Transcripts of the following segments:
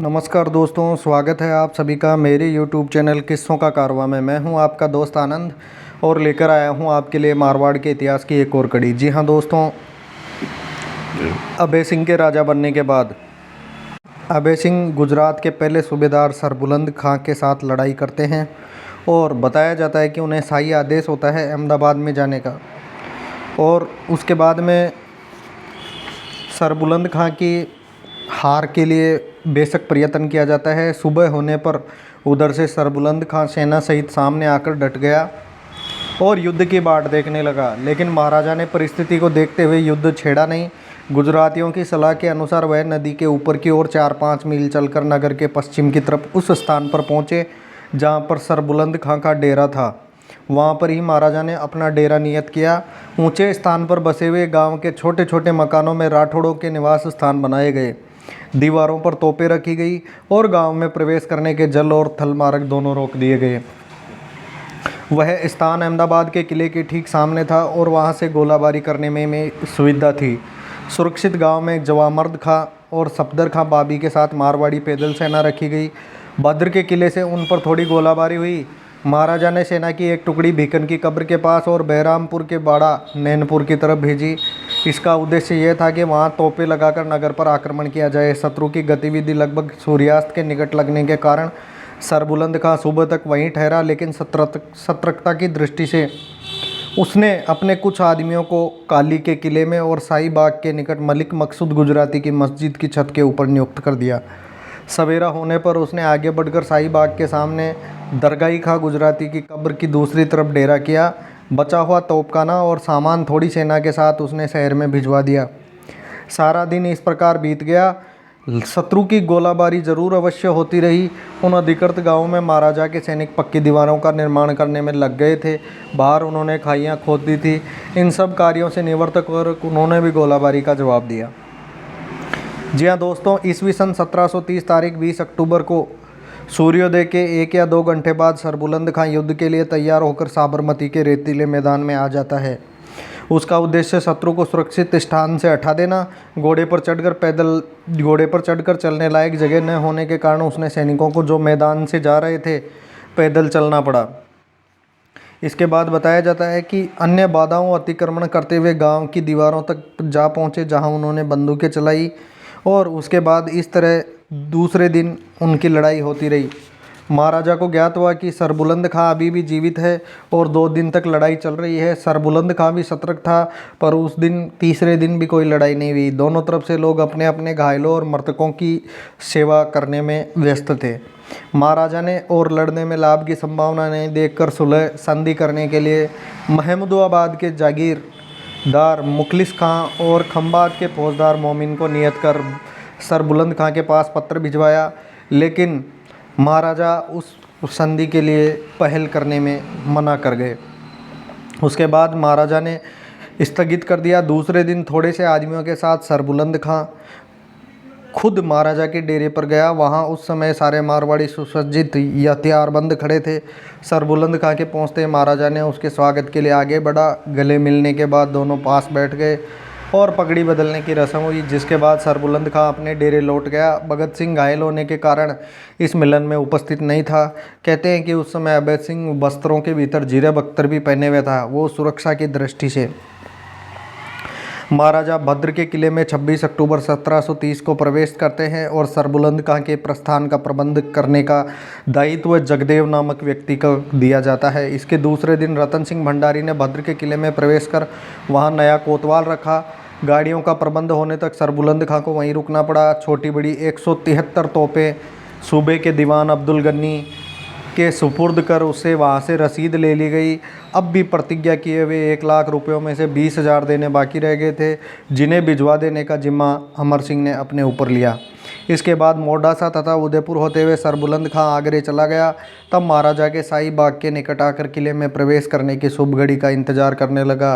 नमस्कार दोस्तों, स्वागत है आप सभी का मेरे YouTube चैनल किस्सों का कारवां में। मैं हूं आपका दोस्त आनंद और लेकर आया हूं आपके लिए मारवाड़ के इतिहास की एक और कड़ी। जी हां दोस्तों, अभय सिंह के राजा बनने के बाद अभय सिंह गुजरात के पहले सूबेदार सरबुलंद खां के साथ लड़ाई करते हैं और बताया जाता है कि उन्हें शाही आदेश होता है अहमदाबाद में जाने का। और उसके बाद में सरबुलंद खां की हार के लिए बेशक प्रयत्न किया जाता है। सुबह होने पर उधर से सरबुलंद खां सेना सहित सामने आकर डट गया और युद्ध की बाट देखने लगा, लेकिन महाराजा ने परिस्थिति को देखते हुए युद्ध छेड़ा नहीं। गुजरातियों की सलाह के अनुसार वह नदी के ऊपर की ओर 4-5 मील चलकर नगर के पश्चिम की तरफ उस स्थान पर पहुंचे जहां पर सरबुलंद खां का डेरा था। वहां पर ही महाराजा ने अपना डेरा नियत किया। ऊंचे स्थान पर बसे हुए गांव के छोटे छोटे मकानों में राठौड़ों के निवास स्थान बनाए गए। दीवारों पर तोपें रखी गई और गांव में प्रवेश करने के जल और थल मार्ग दोनों रोक दिए गए। वह स्थान अहमदाबाद के किले के ठीक सामने था और वहां से गोलाबारी करने में सुविधा थी। सुरक्षित गांव में जवामर्द खां और सफदर खां बाबी के साथ मारवाड़ी पैदल सेना रखी गई। भद्र के किले से उन पर थोड़ी गोलाबारी हुई। महाराजा ने सेना की एक टुकड़ी भीकन की कब्र के पास और बहरामपुर के बाड़ा नैनपुर की तरफ भेजी। इसका उद्देश्य यह था कि वहां तोपें लगाकर नगर पर आक्रमण किया जाए। शत्रु की गतिविधि लगभग सूर्यास्त के निकट लगने के कारण सरबुलंद खां सुबह तक वहीं ठहरा, लेकिन सतर्कता की दृष्टि से उसने अपने कुछ आदमियों को काली के किले में और शाही बाग के निकट मलिक मकसूद गुजराती की मस्जिद की छत के ऊपर नियुक्त कर दिया। सवेरा होने पर उसने आगे बढ़कर शाही बाग के सामने दरगाही खां गुजराती की कब्र की दूसरी तरफ डेरा किया। बचा हुआ तोपखाना और सामान थोड़ी सेना के साथ उसने शहर में भिजवा दिया। सारा दिन इस प्रकार बीत गया। शत्रु की गोलाबारी जरूर अवश्य होती रही। उन अधिकृत गांवों में महाराजा के सैनिक पक्की दीवारों का निर्माण करने में लग गए थे। बाहर उन्होंने खाइयां खोद दी थी। इन सब कार्यों से निवृत्त कर उन्होंने भी गोलाबारी का जवाब दिया। जी हाँ दोस्तों, ईस्वी सन 1730 तारीख 20 अक्टूबर को सूर्योदय के 1 या 2 घंटे बाद सरबुलंद खां युद्ध के लिए तैयार होकर साबरमती के रेतीले मैदान में आ जाता है। उसका उद्देश्य शत्रु को सुरक्षित स्थान से हटा देना। घोड़े पर चढ़कर चलने लायक जगह न होने के कारण उसने सैनिकों को जो मैदान से जा रहे थे पैदल चलना पड़ा। इसके बाद बताया जाता है कि अन्य बाधाओं अतिक्रमण करते हुए गांव की दीवारों तक जा पहुंचे, जहां उन्होंने बंदूकें चलाई और उसके बाद इस तरह दूसरे दिन उनकी लड़ाई होती रही। महाराजा को ज्ञात हुआ कि सरबुलंद खां अभी भी जीवित है और 2 दिन तक लड़ाई चल रही है। सरबुलंद खां भी सतर्क था, पर उस दिन तीसरे दिन भी कोई लड़ाई नहीं हुई। दोनों तरफ से लोग अपने अपने घायलों और मृतकों की सेवा करने में व्यस्त थे। महाराजा ने और लड़ने में लाभ की संभावना नहीं देखकर सुलह संधि करने के लिए महमूदाबाद के जागीरदार मुखलिस खां और खंभात के फौजदार मोमिन को नियत कर सरबुलंद खां के पास पत्र भिजवाया, लेकिन महाराजा उस संधि के लिए पहल करने में मना कर गए। उसके बाद महाराजा ने स्थगित कर दिया। दूसरे दिन थोड़े से आदमियों के साथ सरबुलंद खां खुद महाराजा के डेरे पर गया। वहां उस समय सारे मारवाड़ी सुसज्जित या हथियारबंद खड़े थे। सरबुलंद खां के पहुंचते महाराजा ने उसके स्वागत के लिए आगे बढ़ा। गले मिलने के बाद दोनों पास बैठ गए और पगड़ी बदलने की रस्म हुई, जिसके बाद सरबुलंद खां अपने डेरे लौट गया। भगत सिंह घायल होने के कारण इस मिलन में उपस्थित नहीं था। कहते हैं कि उस समय अभय सिंह वस्त्रों के भीतर जीरब अख्तर भी पहने हुए था, वो सुरक्षा की दृष्टि से। महाराजा भद्र के किले में 26 अक्टूबर 1730 को प्रवेश करते हैं और सरबुलंद खां के प्रस्थान का प्रबंध करने का दायित्व जगदेव नामक व्यक्ति को दिया जाता है। इसके दूसरे दिन रतन सिंह भंडारी ने भद्र के किले में प्रवेश कर वहां नया कोतवाल रखा। गाड़ियों का प्रबंध होने तक सरबुलंद खां को वहीं रुकना पड़ा। छोटी बड़ी 173 तोपें सूबे के दीवान अब्दुल गनी के सुपुर्द कर उससे वहाँ से रसीद ले ली गई। अब भी प्रतिज्ञा किए हुए 1 लाख रुपयों में से 20,000 देने बाकी रह गए थे, जिन्हें भिजवा देने का जिम्मा अमर सिंह ने अपने ऊपर लिया। इसके बाद मोडासा तथा उदयपुर होते हुए सरबुलंद खां आगरे चला गया। तब महाराजा के शाही बाग के निकट आकर किले में प्रवेश करने की शुभ घड़ी का इंतजार करने लगा।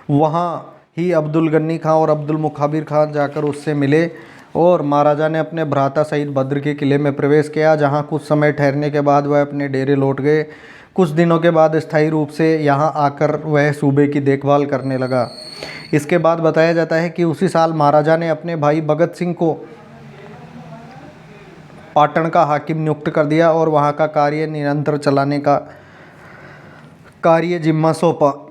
वहाँ ही अब्दुल गनी खां और अब्दुल मुखाबिर खां जाकर उससे मिले और महाराजा ने अपने भ्राता सहित भद्र के किले में प्रवेश किया, जहां कुछ समय ठहरने के बाद वह अपने डेरे लौट गए। कुछ दिनों के बाद स्थायी रूप से यहां आकर वह सूबे की देखभाल करने लगा। इसके बाद बताया जाता है कि उसी साल महाराजा ने अपने भाई भगत सिंह को पाटन का हाकिम नियुक्त कर दिया और वहाँ का कार्य निरंतर चलाने का कार्य जिम्मा सौंपा।